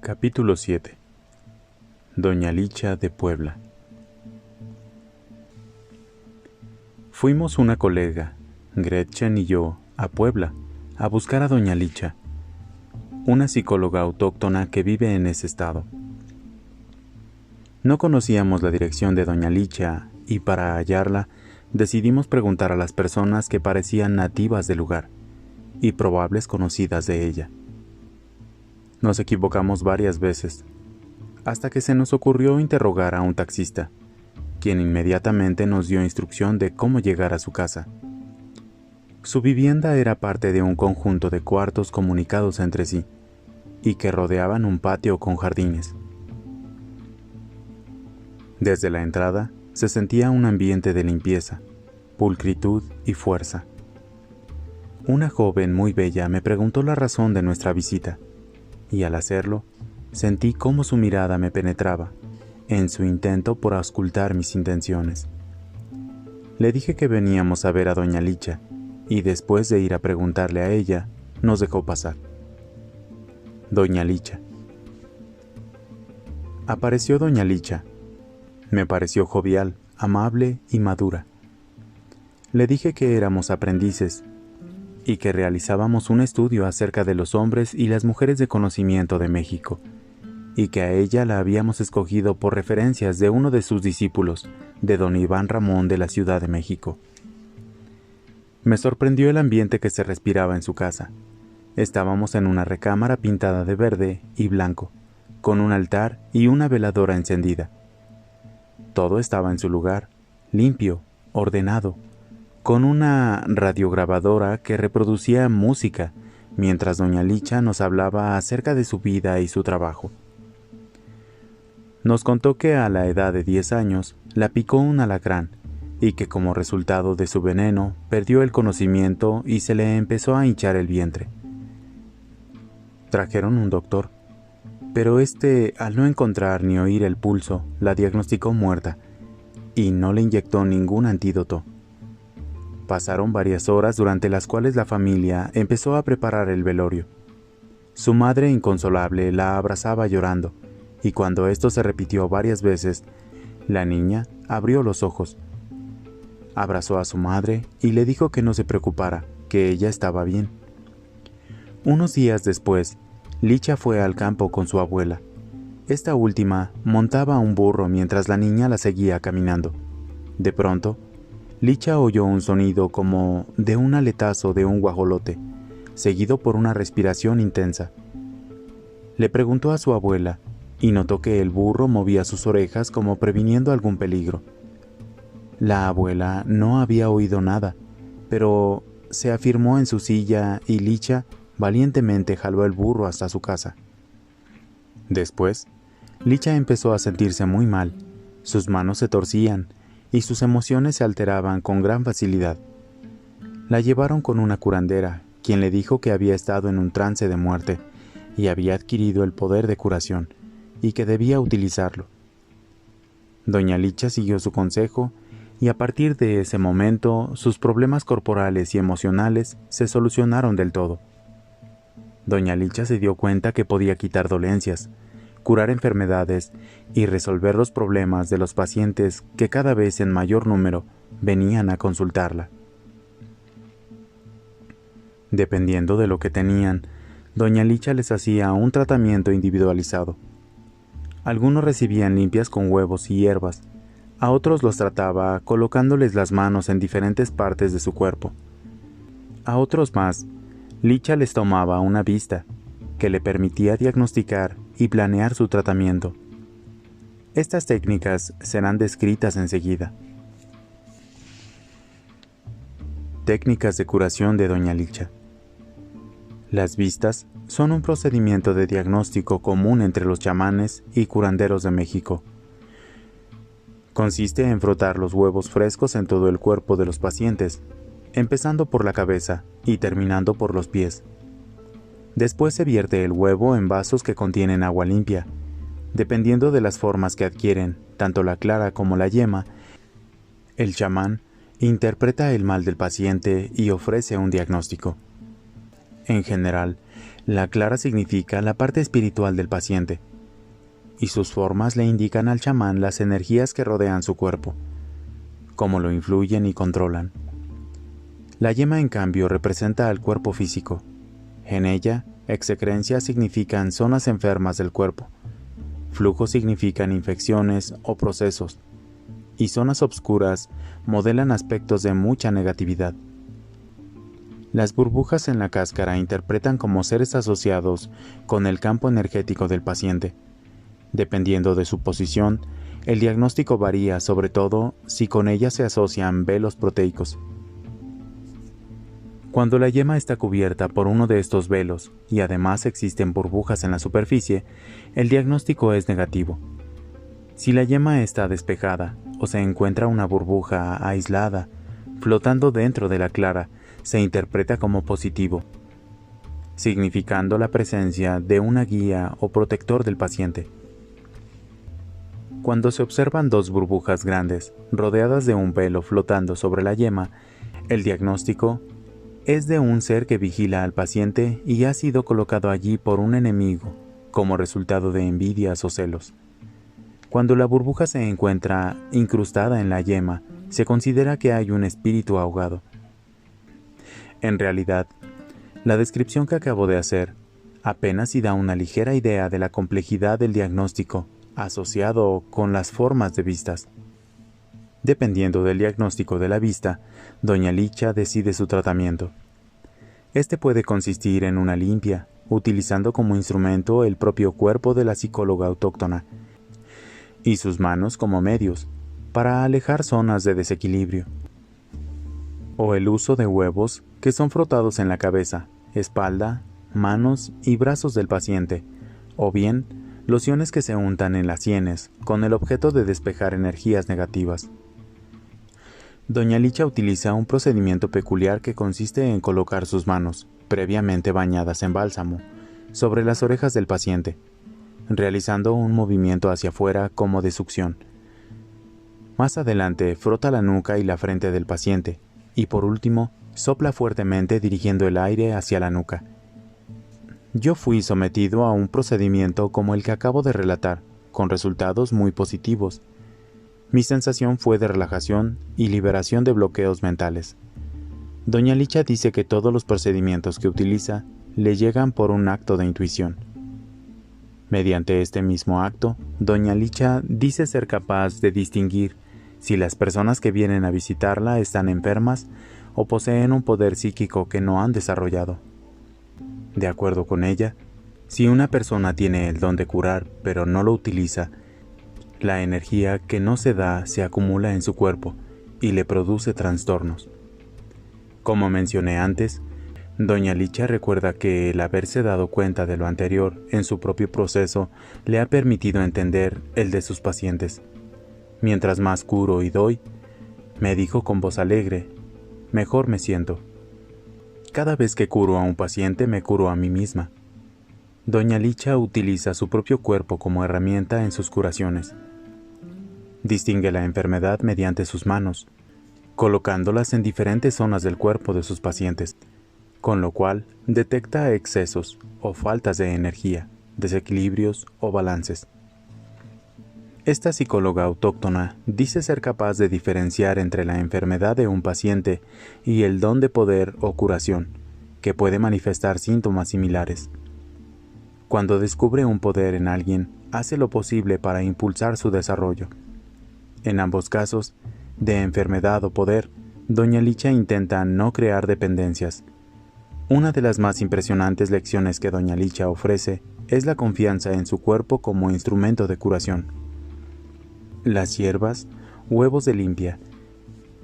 Capítulo 7. Doña Licha de Puebla. Fuimos una colega, Gretchen y yo, a Puebla, a buscar a Doña Licha, una psicóloga autóctona que vive en ese estado. No conocíamos la dirección de Doña Licha y para hallarla decidimos preguntar a las personas que parecían nativas del lugar y probables conocidas de ella. Nos equivocamos varias veces, hasta que se nos ocurrió interrogar a un taxista, quien inmediatamente nos dio instrucción de cómo llegar a su casa. Su vivienda era parte de un conjunto de cuartos comunicados entre sí, y que rodeaban un patio con jardines. Desde la entrada se sentía un ambiente de limpieza, pulcritud y fuerza. Una joven muy bella me preguntó la razón de nuestra visita, y al hacerlo, sentí cómo su mirada me penetraba, en su intento por auscultar mis intenciones. Le dije que veníamos a ver a Doña Licha, y después de ir a preguntarle a ella, nos dejó pasar. Doña Licha. Apareció Doña Licha. Me pareció jovial, amable y madura. Le dije que éramos aprendices, y que realizábamos un estudio acerca de los hombres y las mujeres de conocimiento de México, y que a ella la habíamos escogido por referencias de uno de sus discípulos, de don Iván Ramón de la Ciudad de México. Me sorprendió el ambiente que se respiraba en su casa. Estábamos en una recámara pintada de verde y blanco, con un altar y una veladora encendida. Todo estaba en su lugar, limpio, ordenado, con una radiograbadora que reproducía música, mientras Doña Licha nos hablaba acerca de su vida y su trabajo. Nos contó que a la edad de 10 años la picó un alacrán y que como resultado de su veneno perdió el conocimiento y se le empezó a hinchar el vientre. Trajeron un doctor, pero al no encontrar ni oír el pulso, la diagnosticó muerta y no le inyectó ningún antídoto. Pasaron varias horas durante las cuales la familia empezó a preparar el velorio. Su madre inconsolable la abrazaba llorando, y cuando esto se repitió varias veces, la niña abrió los ojos. Abrazó a su madre y le dijo que no se preocupara, que ella estaba bien. Unos días después, Licha fue al campo con su abuela. Esta última montaba un burro mientras la niña la seguía caminando. De pronto, Licha oyó un sonido como de un aletazo de un guajolote, seguido por una respiración intensa. Le preguntó a su abuela, y notó que el burro movía sus orejas como previniendo algún peligro. La abuela no había oído nada, pero se afirmó en su silla y Licha valientemente jaló el burro hasta su casa. Después, Licha empezó a sentirse muy mal, sus manos se torcían, y sus emociones se alteraban con gran facilidad. La llevaron con una curandera, quien le dijo que había estado en un trance de muerte y había adquirido el poder de curación, y que debía utilizarlo. Doña Licha siguió su consejo, y a partir de ese momento sus problemas corporales y emocionales se solucionaron del todo. Doña Licha se dio cuenta que podía quitar dolencias, curar enfermedades y resolver los problemas de los pacientes que cada vez en mayor número venían a consultarla. Dependiendo de lo que tenían, Doña Licha les hacía un tratamiento individualizado. Algunos recibían limpias con huevos y hierbas, a otros los trataba colocándoles las manos en diferentes partes de su cuerpo. A otros más, Licha les tomaba una vista, que le permitía diagnosticar y planear su tratamiento. Estas técnicas serán descritas enseguida. Técnicas de curación de Doña Licha. Las vistas son un procedimiento de diagnóstico común entre los chamanes y curanderos de México. Consiste en frotar los huevos frescos en todo el cuerpo de los pacientes, empezando por la cabeza y terminando por los pies. Después se vierte el huevo en vasos que contienen agua limpia. Dependiendo de las formas que adquieren, tanto la clara como la yema, el chamán interpreta el mal del paciente y ofrece un diagnóstico. En general, la clara significa la parte espiritual del paciente, y sus formas le indican al chamán las energías que rodean su cuerpo, cómo lo influyen y controlan. La yema, en cambio, representa al cuerpo físico. En ella, excrecrencias significan zonas enfermas del cuerpo, flujos significan infecciones o procesos, y zonas obscuras modelan aspectos de mucha negatividad. Las burbujas en la cáscara interpretan como seres asociados con el campo energético del paciente. Dependiendo de su posición, el diagnóstico varía, sobre todo si con ella se asocian velos proteicos. Cuando la yema está cubierta por uno de estos velos y además existen burbujas en la superficie, el diagnóstico es negativo. Si la yema está despejada o se encuentra una burbuja aislada, flotando dentro de la clara, se interpreta como positivo, significando la presencia de una guía o protector del paciente. Cuando se observan dos burbujas grandes, rodeadas de un velo flotando sobre la yema, el diagnóstico es de un ser que vigila al paciente y ha sido colocado allí por un enemigo, como resultado de envidias o celos. Cuando la burbuja se encuentra incrustada en la yema, se considera que hay un espíritu ahogado. En realidad, la descripción que acabo de hacer apenas si da una ligera idea de la complejidad del diagnóstico asociado con las formas de vistas. Dependiendo del diagnóstico de la vista, doña Licha decide su tratamiento. Este puede consistir en una limpia, utilizando como instrumento el propio cuerpo de la psicóloga autóctona, y sus manos como medios, para alejar zonas de desequilibrio. O el uso de huevos que son frotados en la cabeza, espalda, manos y brazos del paciente, o bien lociones que se untan en las sienes con el objeto de despejar energías negativas. Doña Licha utiliza un procedimiento peculiar que consiste en colocar sus manos, previamente bañadas en bálsamo, sobre las orejas del paciente, realizando un movimiento hacia afuera como de succión. Más adelante frota la nuca y la frente del paciente, y por último sopla fuertemente dirigiendo el aire hacia la nuca. Yo fui sometido a un procedimiento como el que acabo de relatar, con resultados muy positivos. Mi sensación fue de relajación y liberación de bloqueos mentales. Doña Licha dice que todos los procedimientos que utiliza le llegan por un acto de intuición. Mediante este mismo acto, doña Licha dice ser capaz de distinguir si las personas que vienen a visitarla están enfermas o poseen un poder psíquico que no han desarrollado. De acuerdo con ella, si una persona tiene el don de curar pero no lo utiliza, la energía que no se da se acumula en su cuerpo y le produce trastornos. Como mencioné antes, doña Licha recuerda que el haberse dado cuenta de lo anterior en su propio proceso le ha permitido entender el de sus pacientes. Mientras más curo y doy, me dijo con voz alegre, mejor me siento. Cada vez que curo a un paciente me curo a mí misma. Doña Licha utiliza su propio cuerpo como herramienta en sus curaciones. Distingue la enfermedad mediante sus manos, colocándolas en diferentes zonas del cuerpo de sus pacientes, con lo cual detecta excesos o faltas de energía, desequilibrios o balances. Esta psicóloga autóctona dice ser capaz de diferenciar entre la enfermedad de un paciente y el don de poder o curación, que puede manifestar síntomas similares. Cuando descubre un poder en alguien, hace lo posible para impulsar su desarrollo. En ambos casos, de enfermedad o poder, doña Licha intenta no crear dependencias. Una de las más impresionantes lecciones que doña Licha ofrece es la confianza en su cuerpo como instrumento de curación. Las hierbas, huevos de limpia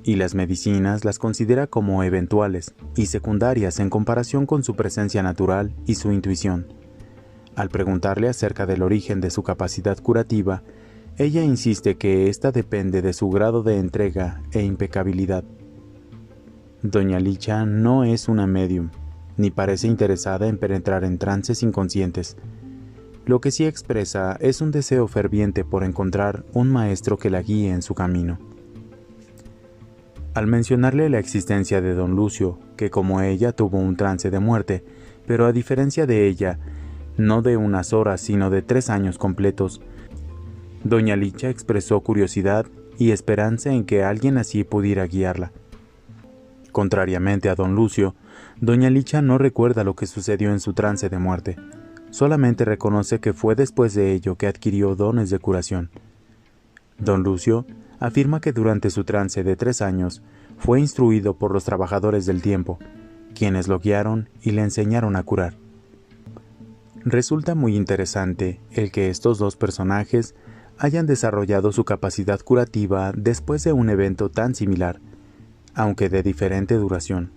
y las medicinas las considera como eventuales y secundarias en comparación con su presencia natural y su intuición. Al preguntarle acerca del origen de su capacidad curativa, ella insiste que ésta depende de su grado de entrega e impecabilidad. Doña Licha no es una medium, ni parece interesada en penetrar en trances inconscientes. Lo que sí expresa es un deseo ferviente por encontrar un maestro que la guíe en su camino. Al mencionarle la existencia de don Lucio, que como ella tuvo un trance de muerte, pero a diferencia de ella, no de unas horas sino de 3 años completos, doña Licha expresó curiosidad y esperanza en que alguien así pudiera guiarla. Contrariamente a don Lucio, doña Licha no recuerda lo que sucedió en su trance de muerte, solamente reconoce que fue después de ello que adquirió dones de curación. Don Lucio afirma que durante su trance de 3 años fue instruido por los trabajadores del tiempo, quienes lo guiaron y le enseñaron a curar. Resulta muy interesante el que estos dos personajes hayan desarrollado su capacidad curativa después de un evento tan similar, aunque de diferente duración.